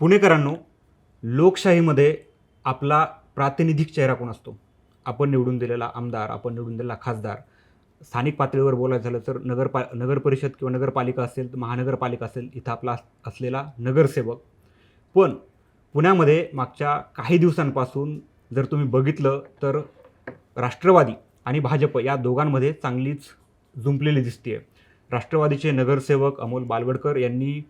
पुणेकरांनो, लोकशाहीमध्ये आपला प्रातिनिधिक चेहरा कोण असतो? आपण निवडून दिलेला आमदार, आपण निवडून दिलेला खासदार. स्थानिक पातळीवर बोलायचं झालं तर नगर परिषद किंवा नगरपालिका असेल, तर महानगरपालिका असेल, इथं आपला असलेला नगरसेवक. पण पुण्यामध्ये मागच्या काही दिवसांपासून जर तुम्ही बघितलं तर राष्ट्रवादी आणि भाजप या दोघांमध्ये चांगलीच जुंपलेली दिसते. राष्ट्रवादीचे नगरसेवक अमोल बालवडकर यांनी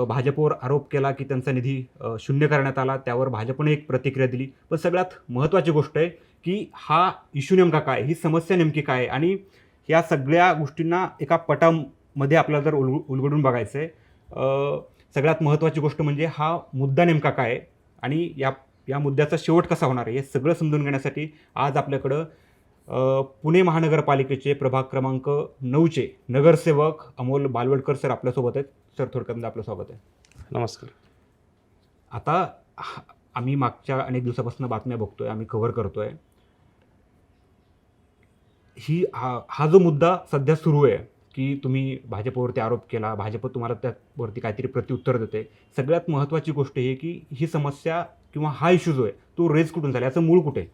भाजपवर आरोप केला की त्यांचा निधी शून्य करण्यात आला. त्यावर भाजपने एक प्रतिक्रिया दिली. पण सगळ्यात महत्त्वाची गोष्ट आहे की हा इश्यू नेमका काय, ही समस्या नेमकी काय आहे, आणि या सगळ्या गोष्टींना एका पटामध्ये आपल्याला जर उलगडून बघायचं आहे. सगळ्यात महत्त्वाची गोष्ट म्हणजे हा मुद्दा नेमका काय आहे आणि या मुद्द्याचा शेवट कसा होणार आहे हे सगळं समजून घेण्यासाठी आज आपल्याकडं पुणे महानगरपालिकेचे प्रभाग क्रमांक 9चे नगरसेवक अमोल बालवडकर सर आपल्यासोबत आहेत. सर, थोडक्यात आपलं स्वागत आहे. नमस्कार. आता आम्ही मागच्या अनेक दिवसापासून बातम्या बघतोय, आम्ही कव्हर करतोय. हा जो मुद्दा सध्या सुरू आहे की तुम्ही भाजपवरती आरोप केला, भाजप तुम्हाला त्यावरती काहीतरी प्रत्युत्तर देते. सगळ्यात महत्त्वाची गोष्ट ही की ही समस्या किंवा हा इश्यू जो आहे तो रेज कुठून झाला, याचं मूळ कुठे?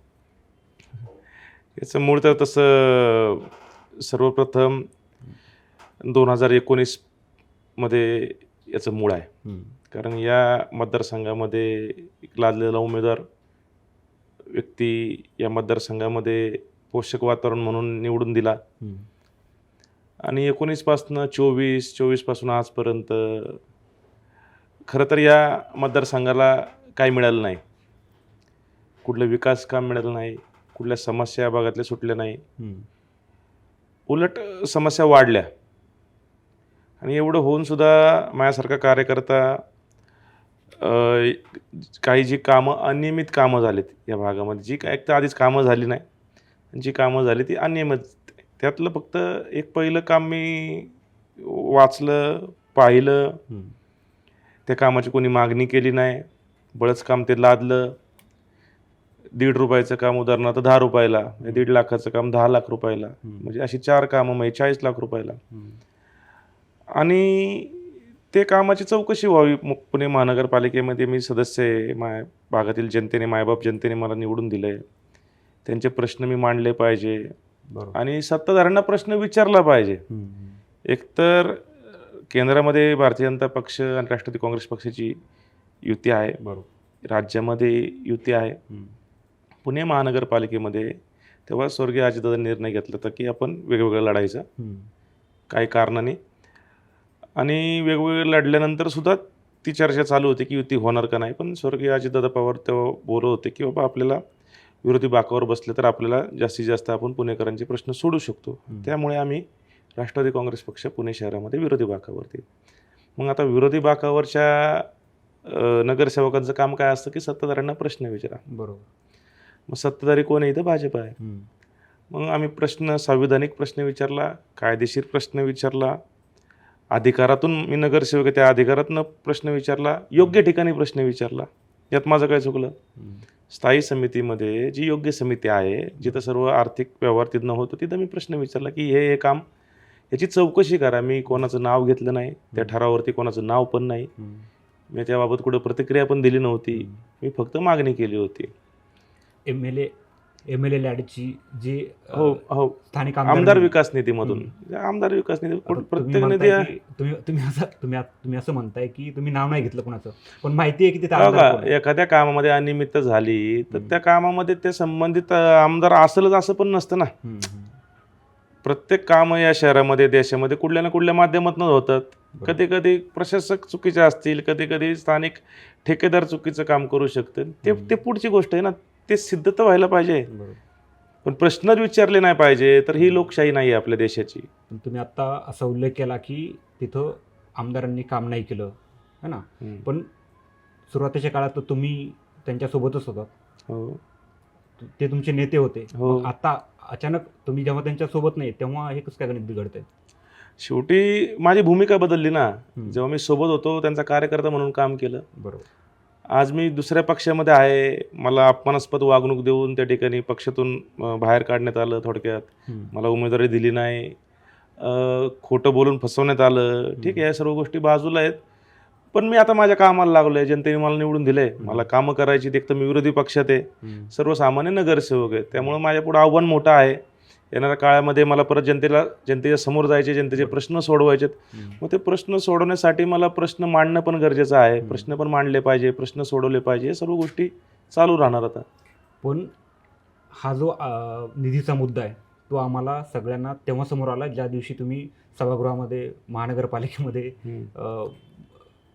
याचं मूळ तर तसं सर्वप्रथम 2019 मध्ये याचं मूळ आहे. कारण या मतदारसंघामध्ये एक लादलेला उमेदवार व्यक्ती या मतदारसंघामध्ये पोषक वातावरण म्हणून निवडून दिला आणि 19पासून 24 पासून आजपर्यंत खरं तर या मतदारसंघाला काही मिळालं नाही. कुठलं विकास काम मिळालं नाही, कुठल्या समस्या भागातल्या सुटल्या नाही, उलट समस्या वाढल्या. आणि एवढं होऊन सुद्धा माझ्यासारखा कार्यकर्ता काही जी कामं अनियमित कामं झालीत या भागामध्ये, जी काय एक तर आधीच कामं झाली नाही, जी कामं झाली ती अनियमित. त्यातलं फक्त एक पहिलं काम मी वाचलं, पाहिलं. त्या कामाची कोणी मागणी केली नाही, बळंच काम ते लादलं. 1.5 रुपयाचं काम उदाहरणार्थ 10 रुपयाला, 1.5 लाखाचं काम 10 लाख रुपयाला, म्हणजे अशी 4 कामं म्हणजे 40 लाख रुपयाला. आणि ते कामाची चौकशी व्हावी. पुणे महानगरपालिकेमध्ये मी सदस्य आहे. भागातील जनतेने, मायबाप जनतेने मला निवडून दिलं आहे. त्यांचे प्रश्न मी मांडले पाहिजे आणि सत्ताधाऱ्यांना प्रश्न विचारला पाहिजे. एकतर केंद्रामध्ये भारतीय जनता पक्ष आणि राष्ट्रवादी काँग्रेस पक्षाची युती आहे, राज्यामध्ये युती आहे. पुणे महानगरपालिकेमध्ये तेव्हा स्वर्गीय अजितदादांनी निर्णय घेतला होता की आपण वेगवेगळं लढायचं काही कारणाने. आणि वेगवेगळे लढल्यानंतर सुद्धा ती चर्चा चालू होती की युती होणार का नाही. पण स्वर्गीय अजितदादा पवार तेव्हा बोलत होते की बाबा आपल्याला विरोधी बाकावर बसले तर आपल्याला जास्तीत जास्त आपण पुणेकरांचे प्रश्न सोडू शकतो. त्यामुळे आम्ही राष्ट्रवादी काँग्रेस पक्ष पुणे शहरामध्ये विरोधी बाकावरती. मग आता विरोधी बाकावरच्या नगरसेवकांचं काम काय असतं की सत्ताधाऱ्यांना प्रश्न विचारा. मग सत्ताधारी कोण आहे? इथं भाजप आहे. मग आम्ही प्रश्न, संविधानिक प्रश्न विचारला, कायदेशीर प्रश्न विचारला, अधिकारातून मी नगरसेवक आहे त्या अधिकारातून प्रश्न विचारला, योग्य ठिकाणी प्रश्न विचारला. यात माझं काय चुकलं? स्थायी समितीमध्ये जी योग्य समिती आहे, जिथं सर्व आर्थिक व्यवहार तिथनं होतं, तिथं मी प्रश्न विचारला की हे काम याची चौकशी करा. मी कोणाचं नाव घेतलं नाही, त्या ठरावावरती कोणाचं नाव पण नाही, मी त्याबाबत कुठं प्रतिक्रिया पण दिली नव्हती. मी फक्त मागणी केली होती. एमएलए लॅडची जी स्थानिक आमदार विकास निधीमधून, आमदार विकास निधी प्रत्येक निधी तुम्ही असं म्हणताय की तुम्ही नाव नाही घेतलं कोणाचं, पण माहिती आहे की तिथे एखाद्या कामामध्ये अनियमितता झाली तर त्या कामामध्ये ते संबंधित आमदार असेलच असं पण नसतं ना. प्रत्येक काम या शहरामध्ये, देशामध्ये कुठल्या ना कुठल्या माध्यमातून होतात. कधी कधी प्रशासक चुकीचे असतील, कधी कधी स्थानिक ठेकेदार चुकीचं काम करू शकतात. ते पुढची गोष्ट आहे ना, ते सिद्ध तर व्हायला पाहिजे. पण प्रश्नच विचारले नाही पाहिजे तर ही लोकशाही नाही आहे आपल्या देशाची. तुम्ही आता असा उल्लेख केला की तिथं आमदारांनी काम नाही केलं है ना, पण सुरुवातीच्या काळात तर तुम्ही त्यांच्यासोबतच होता, ते तुमचे नेते होते. आता अचानक तुम्ही जेव्हा त्यांच्यासोबत नाही तेव्हा हे कसं काय गणित बिघडतंय? शेवटी माझी भूमिका बदलली ना. जेव्हा मी सोबत होतो त्यांचा कार्यकर्ता म्हणून काम केलं, आज मी दुसऱ्या पक्षामध्ये आहे, मला अपमानास्पद वागणूक देऊन त्या ठिकाणी पक्षातून बाहेर काढण्यात आलं. थोडक्यात मला उमेदवारी दिली नाही, खोटं बोलून फसवण्यात आलं. ठीक आहे, या सर्व गोष्टी बाजूला आहेत. पण मी आता माझ्या कामाला लागलोय, जनतेने मला निवडून दिलंय, मला कामं करायची. एक तर मी विरोधी पक्षात आहे, सर्वसामान्य नगरसेवक आहे, त्यामुळे माझ्या पुढे आव्हान मोठं आहे. येणाऱ्या काळामध्ये मला परत जनतेच्या समोर जायचे, जनतेचे प्रश्न सोडवायचे. मग ते प्रश्न सोडवण्यासाठी मला प्रश्न मांडणं पण गरजेचं आहे. प्रश्न पण मांडले पाहिजे, प्रश्न सोडवले पाहिजे, हे सर्व गोष्टी चालू राहणार आता. पण हा जो निधीचा मुद्दा आहे तो आम्हाला सगळ्यांना तेव्हा समोर आला ज्या दिवशी तुम्ही सभागृहामध्ये महानगरपालिकेमध्ये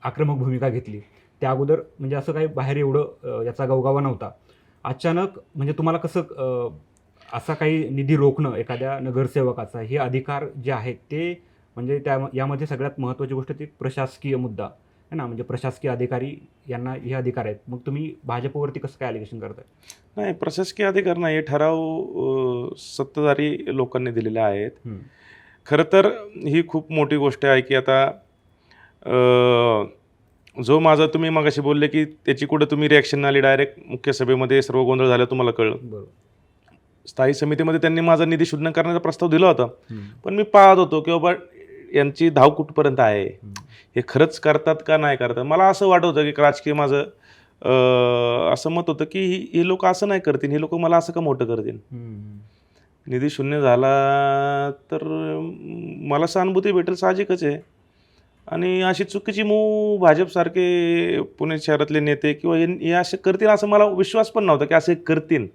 आक्रमक भूमिका घेतली. त्या अगोदर म्हणजे असं काही बाहेर एवढं याचा गवगावा नव्हता. अचानक म्हणजे तुम्हाला कसं असा काही निधी रोखणं एखाद्या नगरसेवकाचा हे अधिकार जे आहेत ते म्हणजे यामध्ये सगळ्यात महत्त्वाची गोष्ट ती प्रशासकीय मुद्दा आहे ना, म्हणजे प्रशासकीय अधिकारी यांना हे अधिकार आहेत. मग तुम्ही भाजपवरती कसं काय ॲलिगेशन करताय? नाही, प्रशासकीय अधिकार नाही, हे ठराव सत्ताधारी लोकांनी दिलेले आहेत. खरं तर ही खूप मोठी गोष्ट आहे की आता जो माझा तुम्ही मगाशी बोलले की त्याची कुठं तुम्ही रिॲक्शन आली, डायरेक्ट मुख्य सभेमध्ये सर्व गोंधळ झाला तुम्हाला कळलं. बरोबर. स्थायी समितीमध्ये त्यांनी माझा निधी शून्य करण्याचा प्रस्ताव दिला होता, पण मी पाहत होतो की बाबा यांची धाव कुठपर्यंत आहे, हे खरंच करतात का नाही करतात. मला असं वाटत होतं की राजकीय माझं असं मत होतं की ही लोक असं नाही करतील, हे लोक मला असं का मोठं करतील. निधी शून्य झाला तर मला सहानुभूती भेटेल, साहजिकच आहे. आणि अशी चुकीची मूव भाजपसारखे पुणे शहरातले नेते किंवा हे असे करतील असं मला विश्वास पण नव्हता की असे करतील.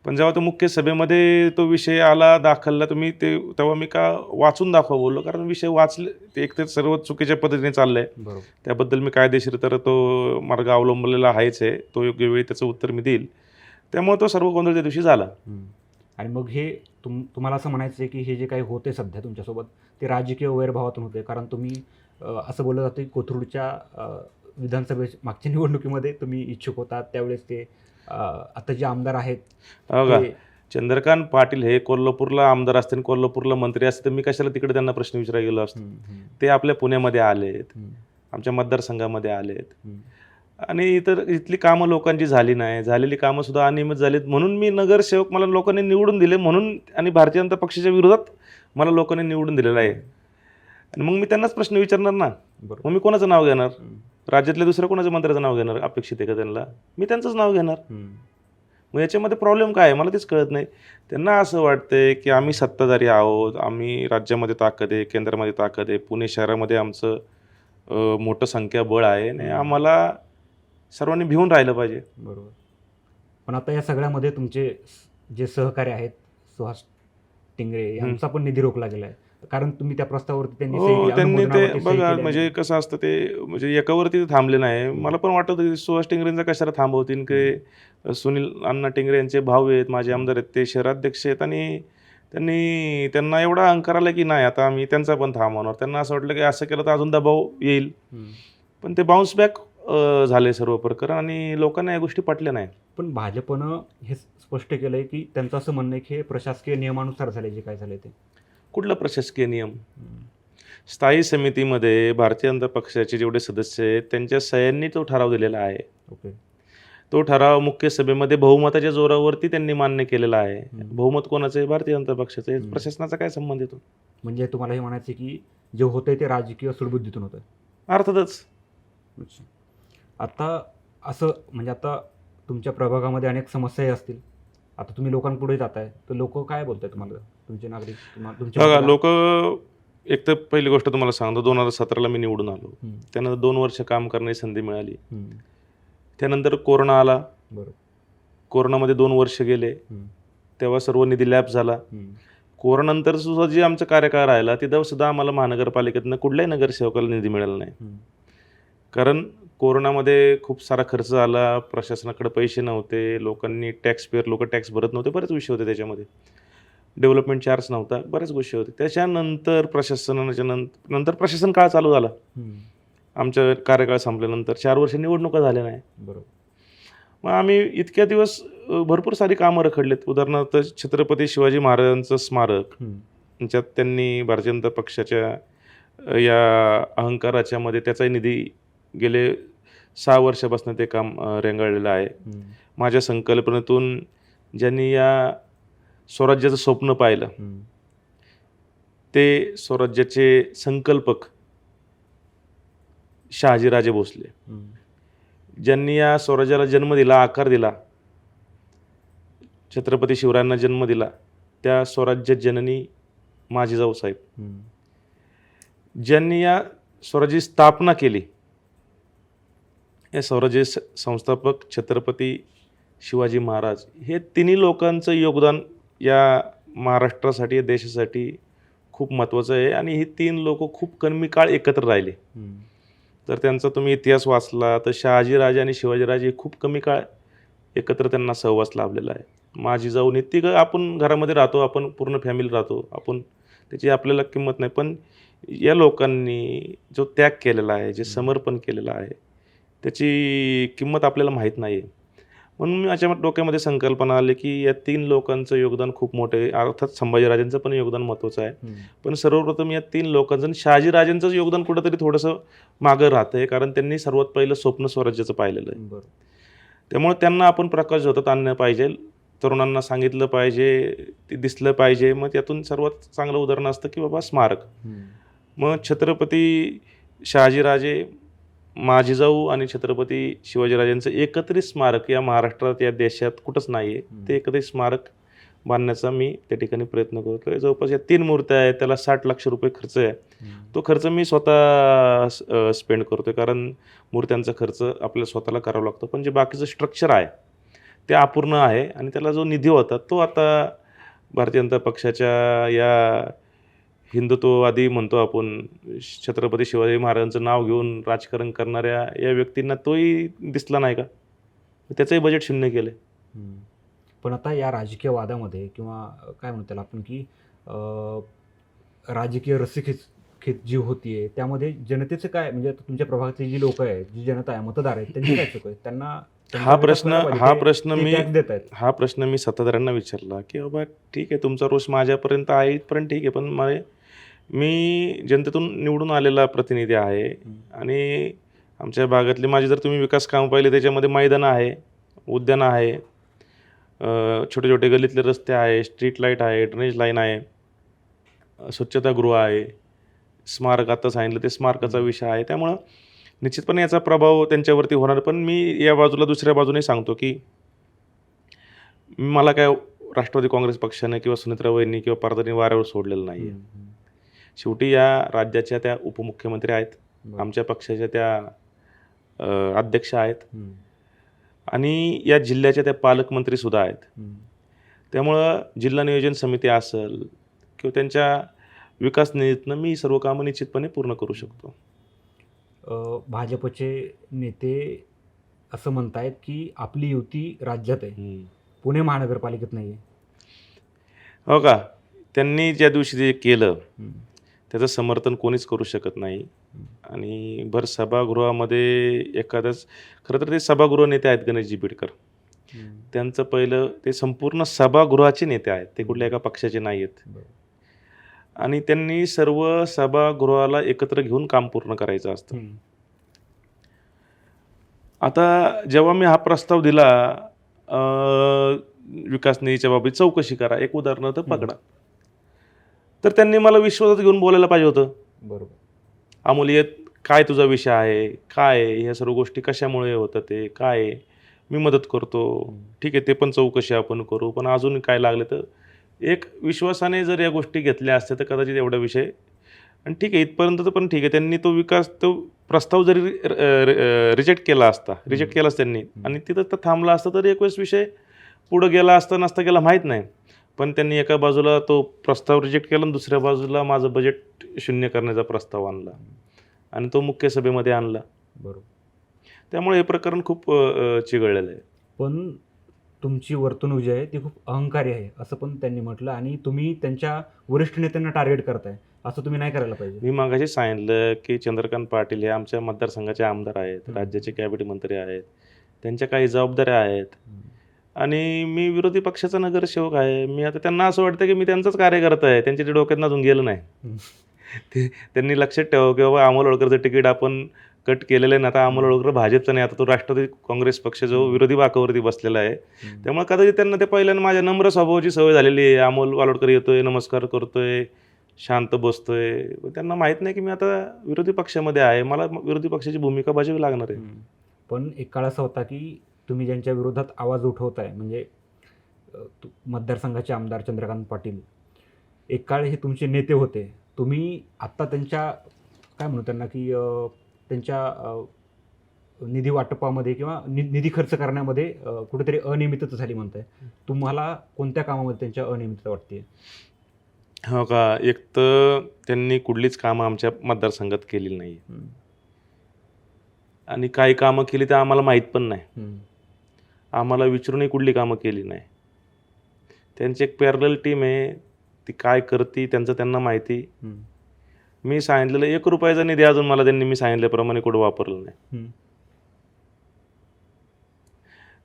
पण जेव्हा तो मुख्य सभेमध्ये तो विषय आला दाखलला, तुम्ही तेव्हा मी का वाचून दाखवा बोललो, कारण विषय वाचले ते एक तर सर्व चुकीच्या पद्धतीने चाललंय. त्याबद्दल मी कायदेशीर तर तो मार्ग अवलंबलेला आहेच आहे, तो योग्य वेळी त्याचं उत्तर मी देईल. त्यामुळे तो सर्व गोंधळ त्या दिवशी झाला. आणि मग हे तुम्हाला असं म्हणायचं आहे की हे जे काही होते सध्या तुमच्यासोबत ते राजकीय वैरभावातून होते, कारण तुम्ही असं बोललं जातं की कोथरूडच्या विधानसभेच्या मागच्या निवडणुकीमध्ये तुम्ही इच्छुक होता, त्यावेळेस ते आता जे आमदार आहेत चंद्रकांत पाटील हे कोल्हापूरला आमदार असतील, कोल्हापूरला मंत्री असते, तर मी कशाला तिकडे त्यांना प्रश्न विचारायला गेलो असतो. ते आपल्या पुण्यामध्ये आलेत, आमच्या मतदारसंघामध्ये आलेत, आणि इथली कामं लोकांची झाली नाही, झालेली कामं सुद्धा अनियमित झालीत. म्हणून मी नगरसेवक, मला लोकांनी निवडून दिले म्हणून, आणि भारतीय जनता पक्षाच्या विरोधात मला लोकांनी निवडून दिलेलं आहे. आणि मग मी त्यांनाच प्रश्न विचारणार ना, मग मी कोणाचं नाव घेणार? राज्यातल्या दुसऱ्या कोणाच्या मंत्र्याचं नाव घेणार अपेक्षित आहे का त्यांना? मी त्यांचंच नाव घेणार. मग याच्यामध्ये प्रॉब्लेम काय आहे मला तेच कळत नाही. त्यांना असं वाटतंय की आम्ही सत्ताधारी आहोत, आम्ही राज्यामध्ये ताकद आहे, केंद्रामध्ये ताकद आहे, पुणे शहरामध्ये आमचं मोठं संख्याबळ आहे आणि आम्हाला सर्वांनी भिवून राहिलं पाहिजे. बरोबर. पण आता या सगळ्यामध्ये तुमचे जे सहकारी आहेत सुहास टिंगरे यांचा पण निधी रोखला गेला आहे, कारण तुम्ही त्या प्रस्तावावरती त्यांनी ते बघा, म्हणजे कसं असतं ते, म्हणजे एकावरती थांबले नाही. मला पण वाटत की सुहास टिंगरेंचा कशाला थांबवतील, की सुनील अण्णा टिंगरे यांचे भाऊ आहेत, माझे आमदार आहेत, ते शहराध्यक्ष आहेत, आणि त्यांना एवढा अहंकार आला की नाही आता आम्ही त्यांचा पण थांबवणार. त्यांना असं वाटलं की असं केलं तर अजून दबाव येईल, पण ते बाउन्स बॅक झाले सर्व प्रकरण आणि लोकांना या गोष्टी पटल्या नाही. पण भाजपनं हे स्पष्ट केलंय की त्यांचं असं म्हणणं आहे की हे प्रशासकीय नियमानुसार झाले, जे काय झाले ते. कुठला प्रशासकीय नियम? स्थायी समितीमध्ये भारतीय जनता पक्षाचे जेवढे सदस्य आहेत त्यांच्या सह्यांनी तो ठराव दिलेला आहे. ओके. तो ठराव मुख्य सभेमध्ये बहुमताच्या जोरावरती त्यांनी मान्य केलेला आहे. बहुमत कोणाचं आहे? भारतीय जनता पक्षाचं आहे. प्रशासनाचा काय संबंध येतो? म्हणजे तुम्हाला हे म्हणायचं की जे होतंय ते राजकीय सुडबुद्धीतून होतं? अर्थातच. आता असं म्हणजे आता तुमच्या प्रभागामध्ये अनेक समस्याही असतील, आता तुम्ही लोकांपुढे जाताय तर लोक काय बोलताय तुम्हाला, तुमचे नागरिक बघा, लोक, एक तर पहिली गोष्ट तुम्हाला सांगतो, 2017ला मी निवडून आलो, त्यानंतर 2 वर्ष काम करण्याची संधी मिळाली. त्यानंतर कोरोना आला, कोरोनामध्ये 2 वर्ष गेले, तेव्हा सर्व निधी लॅप झाला. कोरोनानंतर सुद्धा जे आमचा कार्यकाळ राहिला तिथं सुद्धा आम्हाला महानगरपालिकेतनं कुठल्याही नगरसेवकाला निधी मिळाला नाही. कारण कोरोनामध्ये खूप सारा खर्च झाला, प्रशासनाकडे पैसे नव्हते, लोकांनी लोक टॅक्स भरत नव्हते, बरेच विषय होते त्याच्यामध्ये, डेव्हलपमेंट चार्ज नव्हता, बरेच गोष्टी होते. त्याच्यानंतर नंतर प्रशासन काळ चालू झाला. आमच्या कार्यकाळ संपल्यानंतर 4 वर्ष निवडणुका झाल्या नाही. बरोबर. मग आम्ही इतक्या दिवस भरपूर सारी कामं रखडलेत. उदाहरणार्थ छत्रपती शिवाजी महाराजांचं स्मारक, ज्यात त्यांनी भारतीय जनता पक्षाच्या या अहंकाराच्या मध्ये त्याचाही निधी गेले 6 वर्षापासून ते काम रेंगाळलेलं आहे. माझ्या संकल्पनेतून ज्यांनी या स्वराज्याचं स्वप्न पाहिलं ते स्वराज्याचे संकल्पक शहाजीराजे भोसले, ज्यांनी या स्वराज्याला जन्म दिला, आकार दिला, छत्रपती शिवरायांना जन्म दिला, त्या स्वराज्य जननी माझी जाऊसाहेब, ज्यांनी या स्वराज्याची स्थापना केली, या स्वराज्य संस्थापक छत्रपती शिवाजी महाराज, हे तिन्ही लोकांचं योगदान या महाराष्ट्रासाठी, या देशासाठी खूप महत्त्वाचं आहे. आणि ही 3 लोक खूप कमी काळ एकत्र राहिले. तर त्यांचा तुम्ही इतिहास वाचला तर शहाजीराजे आणि शिवाजीराजे खूप कमी काळ एकत्र त्यांना सहवास लाभलेला आहे. माझी जाऊ नित्य आपण घरामध्ये राहतो, आपण पूर्ण फॅमिली राहतो, आपण त्याची आपल्याला किंमत नाही, पण या लोकांनी जो त्याग केलेला आहे, जे समर्पण केलेलं आहे, त्याची किंमत आपल्याला माहीत नाही आहे. म्हणून माझ्या डोक्यामध्ये संकल्पना आली की या 3 लोकांचं योगदान खूप मोठं आहे. अर्थात संभाजीराजांचं पण योगदान महत्त्वाचं आहे, पण सर्वप्रथम या 3 लोकांचं, शहाजीराजांचं योगदान कुठंतरी थोडंसं मागं राहतं आहे, कारण त्यांनी सर्वात पहिलं स्वप्न स्वराज्याचं पाहिलेलं आहे. त्यामुळे त्यांना आपण प्रकाश झोतात आणलं पाहिजे, तरुणांना सांगितलं पाहिजे, ते दिसलं पाहिजे. मग त्यातून सर्वात चांगलं उदाहरण असतं की बाबा स्मारक. मग छत्रपती शहाजीराजे, माझी जाऊ आणि छत्रपती शिवाजीराजांचं एकत्रित स्मारक या महाराष्ट्रात, या देशात कुठंच नाही आहे. ते एकत्रित स्मारक बांधण्याचा मी त्या ठिकाणी प्रयत्न करतो आहे. जवळपास या 3 मूर्त्या आहेत, त्याला 60 लाख रुपये खर्च आहे. तो खर्च मी स्वतः स्पेंड करतो आहे, कारण मूर्त्यांचा खर्च आपल्याला स्वतःला करावा लागतो. पण जे बाकीचं स्ट्रक्चर आहे ते अपूर्ण आहे, आणि त्याला जो निधी होता तो आता भारतीय जनता पक्षाच्या या हिंदुत्ववादी म्हणतो आपण, छत्रपती शिवाजी महाराजांचं नाव घेऊन राजकारण करणाऱ्या या व्यक्तींना तोही दिसला नाही का, त्याचंही बजेट शून्य केलं. पण आता या राजकीय वादामध्ये किंवा काय म्हणतो त्याला आपण की राजकीय रस्सीखेच जी होतीये, त्यामध्ये जनतेचं काय, म्हणजे आता तुमच्या प्रभागातली जी लोक आहेत, जी जनता आहे, मतदार आहेत, त्यांची काय चूक आहे? त्यांना हा प्रश्न मी मी सत्ताधाऱ्यांना विचारला की बाबा ठीक आहे, तुमचा रोष माझ्यापर्यंत आहे इथपर्यंत ठीक आहे, पण मी जनतेतून निवडून आलेला प्रतिनिधी आहे, आणि आमच्या भागातले माझे जर तुम्ही विकास कामं पाहिले, त्याच्यामध्ये मैदानं आहे, उद्यानं आहे, छोटे छोटे गल्लीतले रस्ते आहे, स्ट्रीट लाईट आहे, ड्रेनेज लाईन आहे, स्वच्छतागृह आहे, स्मारक आता सांगितलं ते स्मारकाचा विषय आहे. त्यामुळं निश्चितपणे याचा प्रभाव त्यांच्यावरती होणार. पण मी या बाजूला दुसऱ्या बाजूने सांगतो की मला काय राष्ट्रवादी काँग्रेस पक्षाने किंवा सुनेत्रा वहिनी किंवा पारदानी वाऱ्यावर सोडलेलं नाही आहे. शेवटी या राज्याच्या त्या उपमुख्यमंत्री आहेत, आमच्या पक्षाच्या त्या अध्यक्ष आहेत, आणि या जिल्ह्याच्या त्या पालकमंत्रीसुद्धा आहेत. त्यामुळं जिल्हा नियोजन समिती असेल किंवा त्यांच्या विकास निधीतनं मी सर्व कामं निश्चितपणे पूर्ण करू शकतो. भाजपचे नेते असं म्हणतायत की आपली युती राज्यात आहे, पुणे महानगरपालिकेत नाही आहे. हो का? त्यांनी ज्या दिवशी जे केलं त्याचं समर्थन कोणीच करू शकत नाही. आणि भर सभागृहामध्ये एखाद्याच, खरं तर ते सभागृह नेते आहेत गणेशजी बिडकर, त्यांचं पहिलं ते संपूर्ण सभागृहाचे नेते आहेत, ते कुठल्या एका पक्षाचे नाही आहेत. आणि त्यांनी सर्व सभागृहाला एकत्र घेऊन काम पूर्ण करायचं असतं. आता जेव्हा मी हा प्रस्ताव दिला विकास निधीच्या बाबतीत चौकशी करा, एक उदाहरणार्थ पकडा, तर त्यांनी मला विश्वासात घेऊन बोलायला पाहिजे होतं. बरोबर. अमूल्य, काय तुझा विषय आहे, काय ह्या सर्व गोष्टी कशामुळे होतं, ते काय मी मदत करतो, ठीक आहे, ते पण चौकशी आपण करू, पण अजून काय लागले तर एक विश्वासाने जर या गोष्टी घेतल्या असत्या तर कदाचित एवढा विषय, आणि ठीक आहे इथपर्यंत तर पण ठीक आहे. त्यांनी तो प्रस्ताव जरी रिजेक्ट केला असताच त्यांनी, आणि तिथं तर थांबला असता तर एक वेळेस विषय पुढं गेला असता नसता गेला माहीत नाही. पण त्यांनी एका बाजूला तो प्रस्ताव रिजेक्ट केला आणि दुसऱ्या बाजूला माझं बजेट शून्य करण्याचा प्रस्ताव आणला, आणि तो मुख्य सभेमध्ये आणला. बरोबर. त्यामुळे हे प्रकरण खूप चिघळलेलं आहे. पण तुमची वर्तणूक जी आहे ती खूप अहंकारी आहे असं पण त्यांनी म्हटलं, आणि तुम्ही त्यांच्या वरिष्ठ नेत्यांना टार्गेट करताय, असं तुम्ही नाही करायला पाहिजे. मी मागाशी सांगितलं की चंद्रकांत पाटील हे आमच्या मतदारसंघाचे आमदार आहेत, राज्याचे कॅबिनेट मंत्री आहेत, त्यांच्या काही जबाबदाऱ्या आहेत, आणि मी विरोधी पक्षाचा नगरसेवक आहे. मी आता त्यांना असं वाटतं की मी त्यांचाच कार्यकर्ता आहे, त्यांच्या डोक्यात अजून गेलं नाही. त्यांनी लक्षात ठेवावं की बाबा अमोल होळकरचं तिकीट आपण कट केलेलं आहे ना, आता अमोल होळकर भाजपचा नाही, आता तो राष्ट्रवादी काँग्रेस पक्ष जो विरोधी बाकावरती बसलेला आहे. त्यामुळे कदाचित त्यांना ते पहिल्यानं माझ्या नम्र स्वभावाची सवय झालेली आहे. अमोल वालोडकर येतोय, नमस्कार करतोय, शांत बसतोय. त्यांना माहीत नाही की मी आता विरोधी पक्षामध्ये आहे. मला विरोधी पक्षाची भूमिका बजावावी लागणार आहे. पण एक काळ असा होता की तुम्ही ज्यांच्या विरोधात आवाज उठवताय म्हणजे मतदारसंघाचे आमदार चंद्रकांत पाटील, एक काळ हे तुमचे नेते होते. तुम्ही आत्ता त्यांच्या काय म्हणू त्यांना की त्यांच्या निधी वाटपामध्ये किंवा निधी खर्च करण्यामध्ये कुठेतरी अनियमितता झाली म्हणताय. तुम्हाला कोणत्या कामामध्ये त्यांच्या अनियमितता वाटते? हो का, एक तर त्यांनी कुठलीच कामं आमच्या मतदारसंघात केलेली नाही आणि काही कामं केली तर आम्हाला माहीत पण नाही. आम्हाला विचारूनही कुठली कामं केली नाही. त्यांची एक पॅरलल टीम आहे, ती काय करते त्यांचं त्यांना माहिती. मी सांगितलेलं 1 रुपयाचा निधी अजून मला त्यांनी मी सांगितल्याप्रमाणे कुठं वापरलं नाही.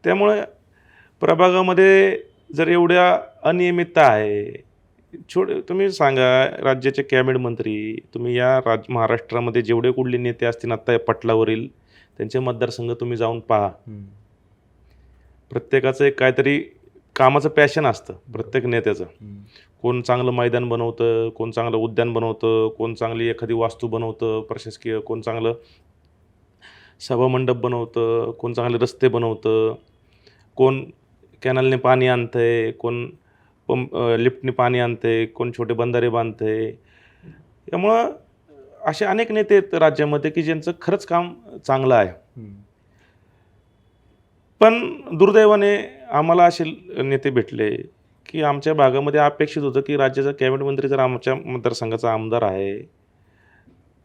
त्यामुळे प्रभागामध्ये जर एवढ्या अनियमितता आहे, तुम्ही सांगा राज्याचे कॅबिनेट मंत्री, तुम्ही या महाराष्ट्रामध्ये जेवढे कुठले नेते असतील आत्ता पटलावरील त्यांचे मतदारसंघ तुम्ही जाऊन पहा. प्रत्येकाचं एक काहीतरी कामाचं पॅशन असतं प्रत्येक नेत्याचं. कोण चांगलं मैदान बनवतं, कोण चांगलं उद्यान बनवतं, कोण चांगली एखादी वास्तू बनवतं प्रशासकीय, कोण चांगलं सभामंडप बनवतं, कोण चांगले रस्ते बनवतं, कोण कॅनलने पाणी आणतंय, कोण लिफ्टने पाणी आणते, कोण छोटे बंधारे बांधते. त्यामुळं असे अनेक नेते आहेत राज्यामध्ये की ज्यांचं खरंच काम चांगलं आहे. पण दुर्दैवाने आम्हाला असे नेते भेटले की आमच्या भागामध्ये अपेक्षित होतं की राज्याचा कॅबिनेट मंत्री जर आमच्या मतदारसंघाचा आमदार आहे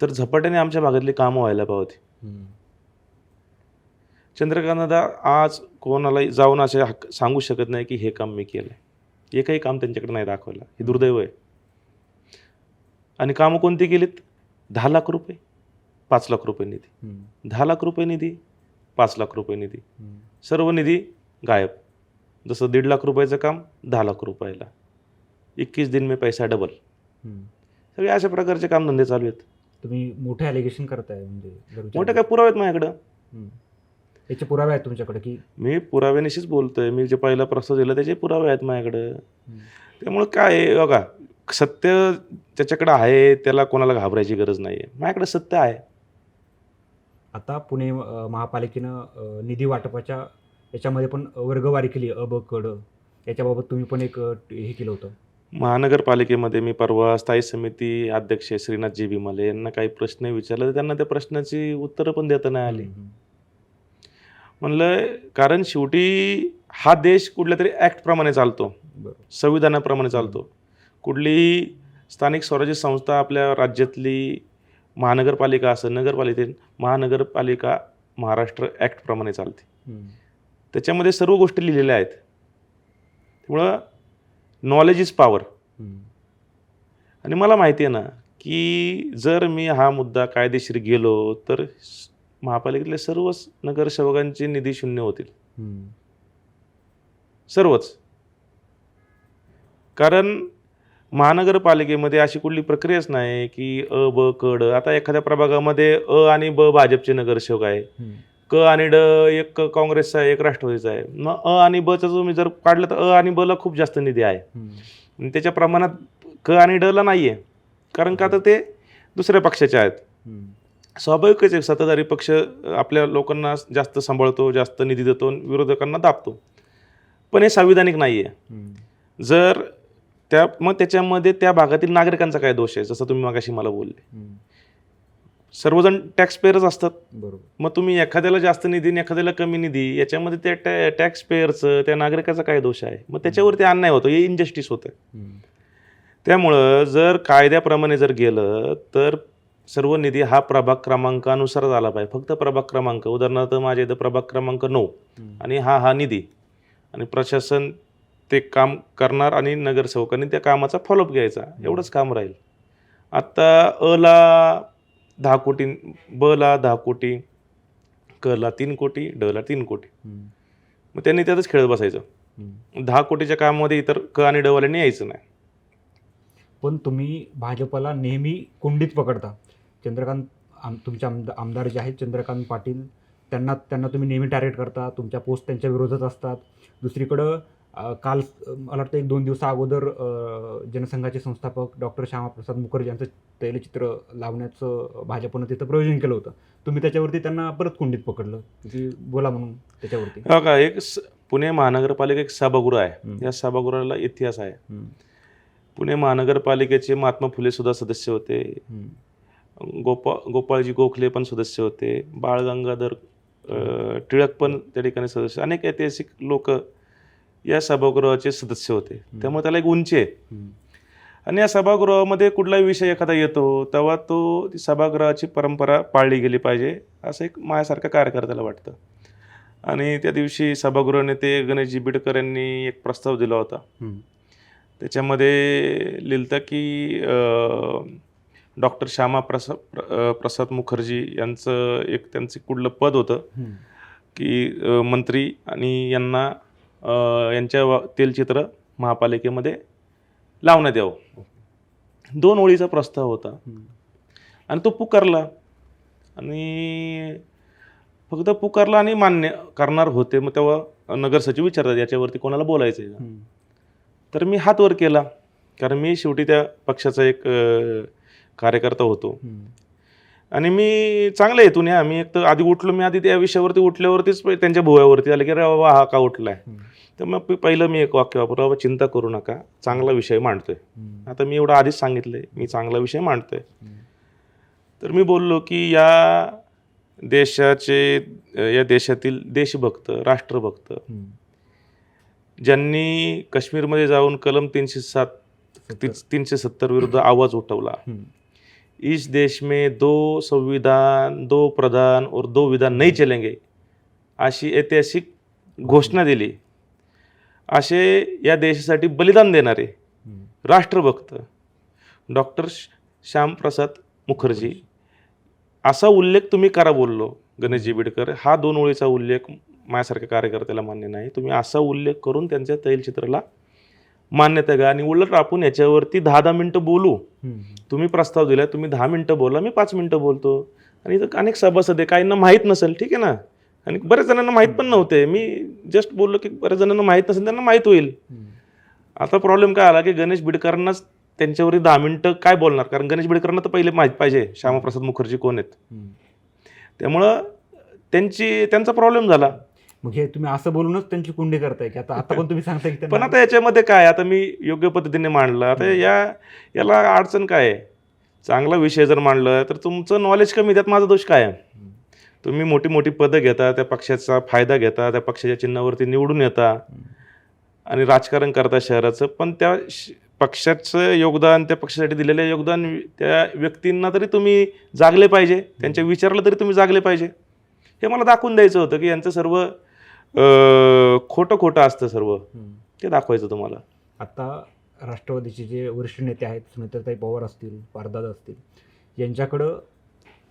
तर झपाट्याने आमच्या भागातली कामं व्हायला पाहिजे. चंद्रकांतदा आज कोणाला जाऊन असे सांगू शकत नाही की हे काम मी केलं. एकही काम त्यांच्याकडे नाही दाखवलं. हे दुर्दैव आहे. आणि कामं कोणती केलीत? 10 लाख रुपये, 5 लाख रुपये निधी, 10 लाख रुपये निधी, 5 लाख रुपये निधी, सर्व निधी गायब. जसं 1.5 लाख रुपयाचं काम 10 लाख रुपयाला, 21 दिन में पैसा डबल. सगळे अशा प्रकारचे कामधंदे चालू आहेत. तुम्ही मोठे ॲलिगेशन करताय म्हणजे मोठे काय पुरावे आहेत माझ्याकडं. याचे पुरावे आहेत तुमच्याकडे की? मी पुराव्यानिशीच बोलतोय. मी जे पहिला प्रस्ताव दिला त्याचे पुरावे आहेत माझ्याकडं. त्यामुळं काय आहे बघा, सत्य त्याच्याकडे आहे, त्याला कोणाला घाबरायची गरज नाही आहे. माझ्याकडे सत्य आहे. आता पुणे महापालिकेनं निधी वाटपाच्या याच्यामध्ये पण वर्गवारी केली अ ब क ड. याच्याबाबत तुम्ही पण एक हे केलं होतं. महानगरपालिकेमध्ये मी परवा स्थायी समिती अध्यक्ष श्रीनाथजी विमले यांना काही प्रश्न विचारले तर त्यांना त्या प्रश्नाची उत्तरं पण देता नाही आली. म्हणलं कारण शेवटी हा देश कुठल्या तरी ॲक्टप्रमाणे चालतो, संविधानाप्रमाणे चालतो. कुठलीही स्थानिक स्वराज्य संस्था आपल्या राज्यातली महानगरपालिका असं महानगरपालिका महाराष्ट्र ॲक्टप्रमाणे चालते. त्याच्यामध्ये सर्व गोष्टी लिहिलेल्या आहेत. त्यामुळं नॉलेज इज पॉवर. आणि मला माहिती आहे ना की जर मी हा मुद्दा कायदेशीर गेलो तर महापालिकेतले सर्वच नगरसेवकांचे निधी शून्य होतील. सर्वच. कारण महानगरपालिकेमध्ये अशी कुठली प्रक्रियाच नाही की अ ब क ड. आता एखाद्या प्रभागामध्ये अ आणि ब भाजपचे नगरसेवक आहे, क आणि ड एक काँग्रेसचा आहे, एक राष्ट्रवादीचा आहे. मग अ आणि बचं तुम्ही जर काढलं तर अ आणि ब ला खूप जास्त निधी आहे. आणि त्याच्या प्रमाणात क आणि ड ला नाही आहे. कारण का तर ते दुसऱ्या पक्षाचे आहेत. स्वाभाविकच आहे, सत्ताधारी पक्ष आपल्या लोकांना जास्त सांभाळतो, जास्त निधी देतो, विरोधकांना दाबतो. पण हे संविधानिक नाही आहे. जर मग त्याच्यामध्ये त्या भागातील नागरिकांचा काय दोष आहे? जसं तुम्ही मगाशी मला बोलले, सर्वजण टॅक्स पेअरच असतात. बरोबर. मग तुम्ही एखाद्याला जास्त निधी आणि एखाद्याला कमी निधी, याच्यामध्ये त्या टॅक्स पेअरचं त्या नागरिकाचा काय दोष आहे? मग त्याच्यावरती अन्याय होतो, हे इनजस्टिस होतं. त्यामुळं जर कायद्याप्रमाणे जर गेलं तर सर्व निधी हा प्रभाग क्रमांकानुसार झाला पाहिजे. फक्त प्रभाग क्रमांक, उदाहरणार्थ माझ्या इथं प्रभाग क्रमांक 9 आणि हा निधी, आणि प्रशासन ते काम करणार आणि नगरसेवकांनी त्या कामाचा फॉलोअप घ्यायचा, एवढंच काम राहील. आत्ता अ ला 10 कोटी, ब ला 10 कोटी, क ला 3 कोटी, ड ला 3 कोटी. मग त्यांनी त्यातच खेळत बसायचं. 10 कोटीच्या कामामध्ये इतर क आणि ड वाल्यांनी यायचं नाही. पण तुम्ही भाजपला नेहमी कोंडीत पकडता. तुमचे आमदार जे आहेत चंद्रकांत पाटील, त्यांना तुम्ही नेहमी टार्गेट करता. तुमच्या पोस्ट त्यांच्या विरोधात असतात. दुसरीकडं काल मला वाटतं 1-2 दिवसा अगोदर जनसंघाचे संस्थापक डॉक्टर श्यामाप्रसाद मुखर्जी यांचं तैलचित्र लावण्याचं भाजपनं तिथं प्रयोजन केलं होतं. तुम्ही त्याच्यावरती त्यांना परत कुंडीत पकडलं की बोला म्हणून त्याच्यावरती. हो का, पुणे महानगरपालिका एक सभागृह आहे. या सभागृहाला इतिहास आहे. पुणे महानगरपालिकेचे महात्मा फुले सुद्धा सदस्य होते. गोपाळजी गोखले पण सदस्य होते. बाळ गंगाधर टिळक पण त्या ठिकाणी सदस्य, अनेक ऐतिहासिक लोक या सभागृहाचे सदस्य होते. त्यामुळे त्याला एक उंची आहे. आणि या सभागृहामध्ये कुठलाही विषय एखादा येतो तेव्हा ती सभागृहाची परंपरा पाळली गेली पाहिजे असं एक माझ्यासारखं कार्यकर्त्याला वाटतं. आणि त्या दिवशी सभागृह नेते गणेशजी बिडकर यांनी एक प्रस्ताव दिला होता. त्याच्यामध्ये लिहिलं की डॉक्टर प्रसाद मुखर्जी यांचं एक त्यांचं कुठलं पद होतं की मंत्री, आणि यांच्या तेलचित्र महापालिकेमध्ये लावण्यात यावं. 2 ओळीचा प्रस्ताव होता आणि तो पुकारला, आणि फक्त पुकारला आणि मान्य करणार होते. मग तेव्हा नगरसचिव विचारतात याच्यावरती कोणाला बोलायचं आहे का. तर मी हात वर केला, कारण मी शेवटी त्या पक्षाचा एक कार्यकर्ता होतो. आणि मी चांगल्या हेतून मी एक तर आधी उठलो, मी आधी त्या विषयावरती उठल्यावरतीच त्यांच्या भुव्यावरती आले की अरे बाबा हा का उठलाय. तर मग पहिलं मी एक वाक्य वापरलं, बाबा चिंता करू नका, चांगला विषय मांडतोय. आता मी एवढं आधीच सांगितलंय मी चांगला विषय मांडतोय. तर मी बोललो की या देशातील देशभक्त, राष्ट्रभक्त ज्यांनी काश्मीरमध्ये जाऊन कलम 370 विरुद्ध आवाज उठवला, इस देश में 2 संविधान, 2 प्रधान और 2 विधान नहीं चलेंगे अशी ऐतिहासिक घोषणा दिली, असे या देशासाठी बलिदान देणारे राष्ट्रभक्त डॉक्टर श्यामप्रसाद मुखर्जी असा उल्लेख तुम्ही करा बोललो गणेशजी बिडकर. हा 2 ओळीचा उल्लेख माझ्यासारख्या कार्यकर्त्याला मान्य नाही. तुम्ही असा उल्लेख करून त्यांच्या तैलचित्राला मान्यता घ्या, आणि उलट आपण याच्यावरती 10 मिनिटं बोलू. तुम्ही प्रस्ताव दिला, तुम्ही 10 मिनिटं बोला, मी 5 मिनिटं बोलतो. आणि इथं अनेक सभासद आहे, काहींना माहीत नसेल, ठीक आहे ना, आणि बऱ्याच जणांना माहीत पण नव्हते. मी जस्ट बोललो की बऱ्याच जणांना माहीत नसेल, त्यांना माहीत होईल. आता प्रॉब्लेम काय आला की गणेश बिडकरांनाच त्यांच्यावरती 10 मिनिटं काय बोलणार, कारण गणेश बिडकरांना तर पहिले माहीत पाहिजे श्यामाप्रसाद मुखर्जी कोण आहेत. त्यामुळं त्यांचा प्रॉब्लेम झाला. मग हे तुम्ही असं बोलूनच त्यांची कुंडी करताय की आता पण तुम्ही सांगताय की पण आता याच्यामध्ये काय, आता मी योग्य पद्धतीने मांडलं. आता याला अडचण काय आहे, चांगला विषय जर मांडलं तर तुमचं नॉलेज कमी, त्यात माझा दोष काय आहे. तुम्ही मोठी मोठी पदं घेता, त्या पक्षाचा फायदा घेता, त्या पक्षाच्या चिन्हावरती निवडून येता आणि राजकारण करता शहराचं, पण त्या पक्षाचं योगदान, त्या पक्षासाठी दिलेलं योगदान त्या व्यक्तींना तरी तुम्ही जागले पाहिजे, त्यांच्या विचाराला तरी तुम्ही जागले पाहिजे. हे मला दाखवून द्यायचं होतं की यांचं सर्व खोटं असतं सर्व, ते दाखवायचं तुम्हाला. आता राष्ट्रवादीचे जे वरिष्ठ नेते आहेत, सुनेत्राताई पवार असतील, पारदादा असतील, यांच्याकडं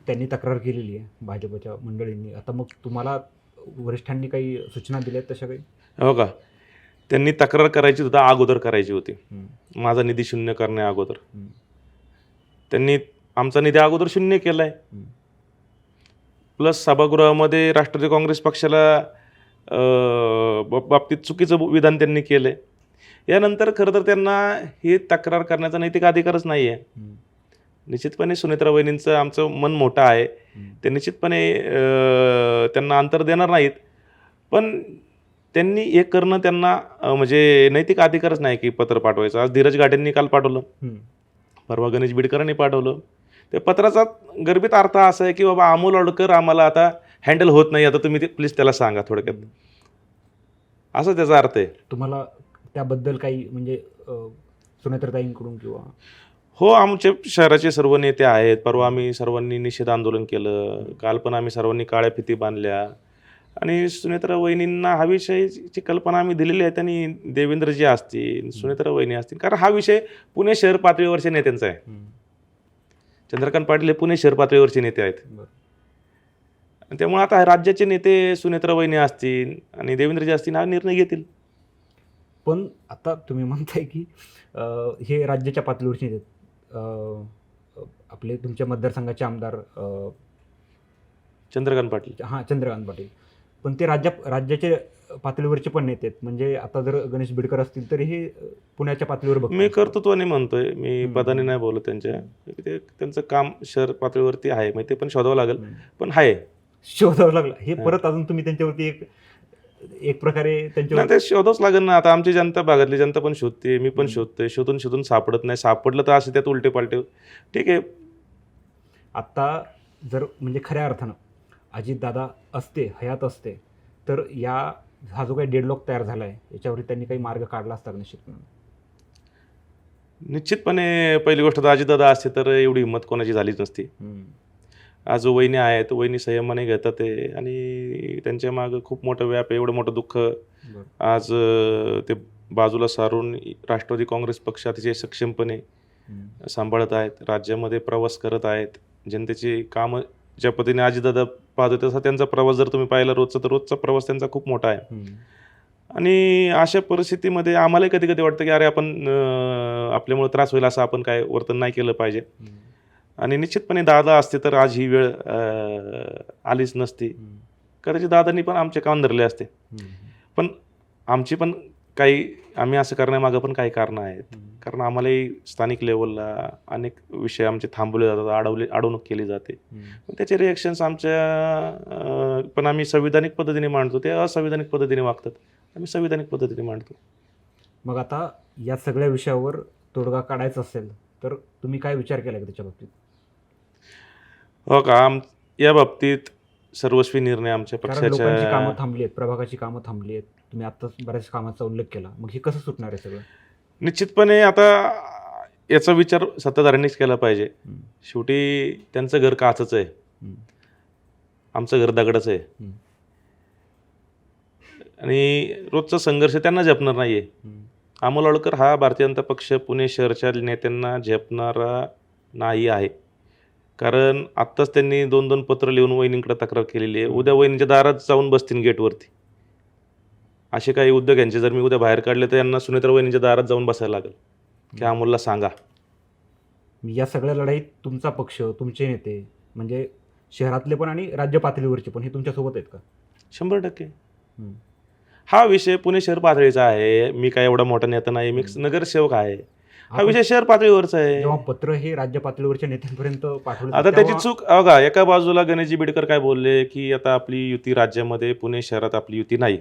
त्यांनी तक्रार केलेली आहे भाजपच्या मंडळींनी. आता मग तुम्हाला वरिष्ठांनी काही सूचना दिल्या आहेत तशा काही? हो का, त्यांनी तक्रार करायची सुद्धा अगोदर करायची होती. माझा निधी शून्य करण्या अगोदर त्यांनी आमचा निधी अगोदर शून्य केलाय. प्लस सभागृहामध्ये राष्ट्रवादी काँग्रेस पक्षाला बाबतीत चुकीचं विधान त्यांनी केलंय. यानंतर खरं तर त्यांना ही तक्रार करण्याचा नैतिक अधिकारच नाही आहे. निश्चितपणे सुनेत्रा वहिनींचं आमचं मन मोठं आहे, ते निश्चितपणे त्यांना अंतर देणार नाहीत, पण त्यांनी हे करणं त्यांना म्हणजे नैतिक अधिकारच नाही की पत्र पाठवायचं. आज धीरज घाटेंनी काल पाठवलं, परवा गणेश बिडकरांनी पाठवलं. त्या पत्राचा गर्भित अर्थ असा आहे की बाबा अमोल ओडकर आम्हाला आता हँडल होत नाही, आता तुम्ही प्लीज त्याला सांगा थोडक्यात, असा त्याचा अर्थ आहे. तुम्हाला त्याबद्दल काही म्हणजे सुनेत्राताईंकडून किंवा? हो, आमचे शहराचे सर्व नेते आहेत. परवा आम्ही सर्वांनी निषेध आंदोलन केलं, काल पण आम्ही सर्वांनी काळ्या फिती बांधल्या, आणि सुनेत्रा वहिनींना हा विषयाची कल्पना आम्ही दिलेली आहे. त्यांनी देवेंद्रजी असतील, सुनेत्रा वहिनी असतील, कारण हा विषय पुणे शहर पातळीवरच्या नेत्यांचा आहे. चंद्रकांत पाटील हे पुणे शहर पातळीवरचे नेते आहेत. त्यामुळे आता राज्याचे नेते सुनेत्रा वहिनी असतील आणि देवेंद्रजी असतील हा निर्णय घेतील. पण आता तुम्ही म्हणताय की हे राज्याच्या पातळीवरचे नेते, आपले तुमच्या मतदारसंघाचे आमदार चंद्रकांत पाटील. चंद्रकांत पाटील, पण ते राज्याचे पातळीवरचे पण नेते आहेत. म्हणजे आता जर गणेश बिडकर असतील तरी हे पुण्याच्या पातळीवर बघतात. मी कर्तृत्वाने म्हणतोय, मी पदाने नाही बोलत त्यांच्या. ते त्यांचं काम शहर पातळीवरती आहे, मग ते पण शोधावं लागेल, पण आहे. शोधावं लागलं हे परत अजून तुम्ही त्यांच्यावरती एक प्रकारे त्यांच्यावर ते शोधावंच लागेल ना. आता आमची जनता, भागातली जनता पण शोधते, मी पण शोधतोय. शोधून सापडत नाही. सापडलं तर असे त्यात उलटे पालटे. ठीक आहे. आत्ता जर म्हणजे खऱ्या अर्थानं अजितदादा असते, हयात असते, तर हा जो काही डेडलॉक तयार झाला आहे याच्यावरती त्यांनी काही मार्ग काढला असता निश्चितपणे. निश्चितपणे पहिली गोष्ट तर अजितदादा असते तर एवढी हिंमत कोणाची झालीच नसती. आज वहिनी आहेत, वहिनी संयमाने घेतात ते, आणि त्यांच्या मागं खूप मोठं व्याप आहे. एवढं मोठं दुःख आज ते बाजूला सारून राष्ट्रवादी काँग्रेस पक्ष अतिशय सक्षमपणे सांभाळत आहेत, राज्यामध्ये प्रवास करत आहेत. जनतेची कामं ज्या पद्धतीने अजितदादा पाहतो तसा त्यांचा प्रवास जर तुम्ही पाहिला रोजचा, तर रोजचा प्रवास त्यांचा खूप मोठा आहे. आणि अशा परिस्थितीमध्ये आम्हालाही कधी कधी वाटतं की अरे आपण आपल्यामुळे त्रास होईल असं आपण काय वर्तन नाही केलं पाहिजे. आणि निश्चितपणे दादा असते तर आज ही वेळ आलीच नसती. कदाचित दादांनी पण आमचे कान धरले असते. पण आमची पण आम्ही असं करण्यामागं पण काही कारणं आहेत. कारण आम्हालाही स्थानिक लेवलला अनेक विषय आमचे थांबवले जातात, अडवणूक केली जाते. त्याचे रिॲक्शन्स आमच्या पण आम्ही संविधानिक पद्धतीने मांडतो, ते असंविधानिक पद्धतीने वागतात, आम्ही संविधानिक पद्धतीने मांडतो. मग आता या सगळ्या विषयावर तोडगा काढायचा असेल तर तुम्ही काय विचार केला त्याच्या बाबतीत? हो का, या बाबतीत सर्वस्वी निर्णय आमच्या लोकांची पक्षाच्या. कामं थांबली आहेत, प्रभागाची कामं थांबली आहेत, तुम्ही आत्ताच बऱ्याच कामाचा उल्लेख केला, मग हे कसं सुटणार आहे सगळं? निश्चितपणे आता याचा विचार सत्ताधाऱ्यांनीच केला पाहिजे. शेवटी त्यांचं घर काचच आहे, आमचं घर दगडाचं आहे. आणि रोजचा संघर्ष त्यांना झेपणार नाहीये. अमोल आळकर हा भारतीय जनता पक्ष पुणे शहरच्या नेत्यांना झेपणारा नाही आहे. कारण आत्ताच त्यांनी 2-2 पत्र लिहून वहिनींकडे तक्रार केलेली आहे. उद्या वहिनींच्या दारात जाऊन बसतील गेटवरती. असे काही उद्योग यांचे जर मी उद्या बाहेर काढले तर यांना सुनेत्रा वहिनींच्या दारात जाऊन बसायला लागेल की अमोलला सांगा. या सगळ्या लढाईत तुमचा पक्ष, तुमचे नेते म्हणजे शहरातले पण आणि राज्य पातळीवरचे पण हे तुमच्यासोबत आहेत का? 100%. हा विषय पुणे शहर पातळीचा आहे. मी काय एवढा मोठा नेता नाही, मी नगरसेवक आहे. हा विषय शहर पातळीवरचा आहे. जेव्हा पत्र हे राज्य पातळीवरच्या नेत्यांपर्यंत पाठवलं, आता त्याची चूक बघा. एका बाजूला गणेशजी बिडकर काय बोलले की आता आपली युती राज्यामध्ये, पुणे शहरात आपली युती नाही,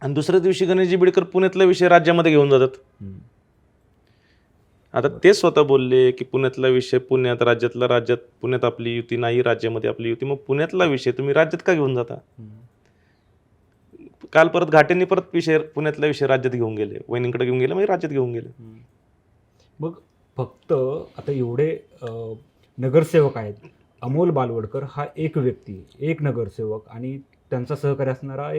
आणि दुसऱ्या दिवशी गणेशजी बिडकर पुण्यातला विषय राज्यामध्ये घेऊन जातात. आता ते स्वतः बोलले की पुण्यातला विषय पुण्यात, राज्यात पुण्यात आपली युती नाही, राज्यामध्ये आपली युती. मग पुण्यातला विषय तुम्ही राज्यात का घेऊन जाता? काल परत घाटेंनी परत पुण्यातला विषय राज्यात घेऊन गेले, वहिनींकडे घेऊन गेले, मग राज्यात घेऊन गेले. मग फक्त आता एवढे नगरसेवक आहेत, अमोल बालवडकर हा एक व्यक्ती, एक नगरसेवक, आणि त्यांचा सहकारी असणारा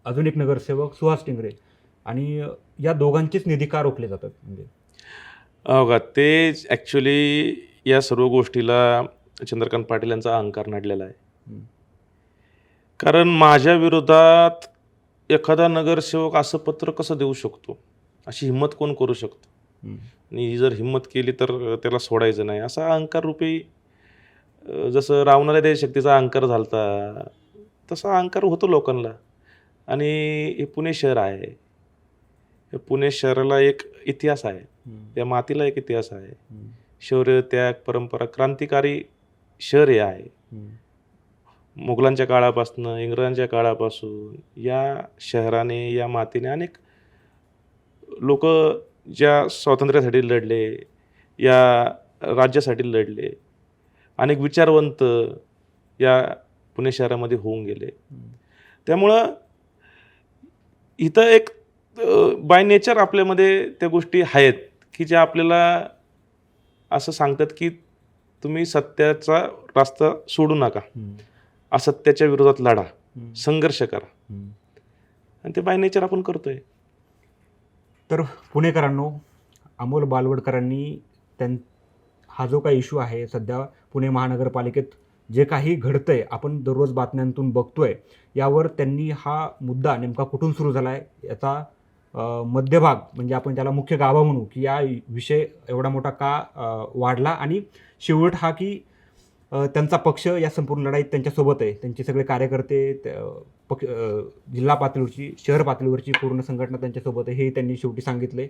अजून एक नगरसेवक सुहास टिंगरे, आणि या दोघांचेच निधी का रोखले जातात? म्हणजे बघा, ते ॲक्च्युली या सर्व गोष्टीला चंद्रकांत पाटील यांचा अहंकार नडलेला आहे. कारण माझ्या विरोधात एखादा नगरसेवक असं पत्र कसं देऊ शकतो, अशी हिंमत कोण करू शकतो? आणि जर हिंमत केली तर त्याला सोडायचं नाही, असा अहंकार रूपी, जसं रावणाला त्या शक्तीचा अहंकार झालता तसा अहंकार होतो लोकांना. आणि हे पुणे शहर आहे, हे पुणे शहराला एक इतिहास आहे, त्या मातीला एक इतिहास आहे. शौर्य, त्याग, परंपरा, क्रांतिकारी शहर हे आहे. मुघलांच्या काळापासून, इंग्रजांच्या काळापासून या शहराने, या मातीने अनेक लोक ज्या स्वातंत्र्यासाठी लढले, या राज्यासाठी लढले, अनेक विचारवंत या पुणे शहरामध्ये होऊन गेले. त्यामुळं इथं एक बाय नेचर आपल्यामध्ये त्या गोष्टी आहेत की ज्या आपल्याला असं सांगतात की तुम्ही सत्याचा रस्ता सोडू नका, असत्याच्या विरोधात लढा, संघर्ष करा, आणि ते बाय नेचर आपण करतोय. तर पुणेकरांनो, अमोल बालवडकरांनी हा जो काही इश्यू आहे सध्या पुणे महानगरपालिकेत जे काही घडतंय, आपण दररोज बातम्यांतून बघतोय, यावर त्यांनी हा मुद्दा नेमका कुठून सुरू झाला आहे याचा मध्यभाग म्हणजे आपण त्याला मुख्य गाभा म्हणू की या विषय एवढा मोठा का वाढला, आणि शेवट हा की त्यांचा पक्ष या संपूर्ण लढाईत त्यांच्यासोबत आहे. त्यांचे सगळे कार्यकर्ते, जिल्हा पातळीवरची, शहर पातळीवरची पूर्ण संघटना त्यांच्यासोबत आहे, हे त्यांनी शेवटी सांगितले.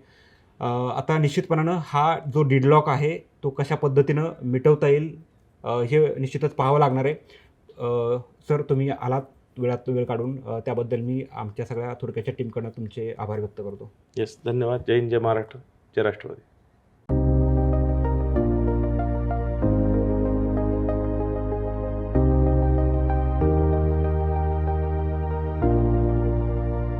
आता निश्चितपणानं हा जो डेडलॉक आहे तो कशा पद्धतीनं मिटवता येईल हे निश्चितच पाहावं लागणार आहे. सर, तुम्ही आलात वेळात वेळ काढून, त्याबद्दल मी आमच्या सगळ्या थोडक्याच्या टीमकडनं तुमचे आभार व्यक्त करतो. येस, धन्यवाद. जय हिंद, जय महाराष्ट्र, जय राष्ट्रवादी.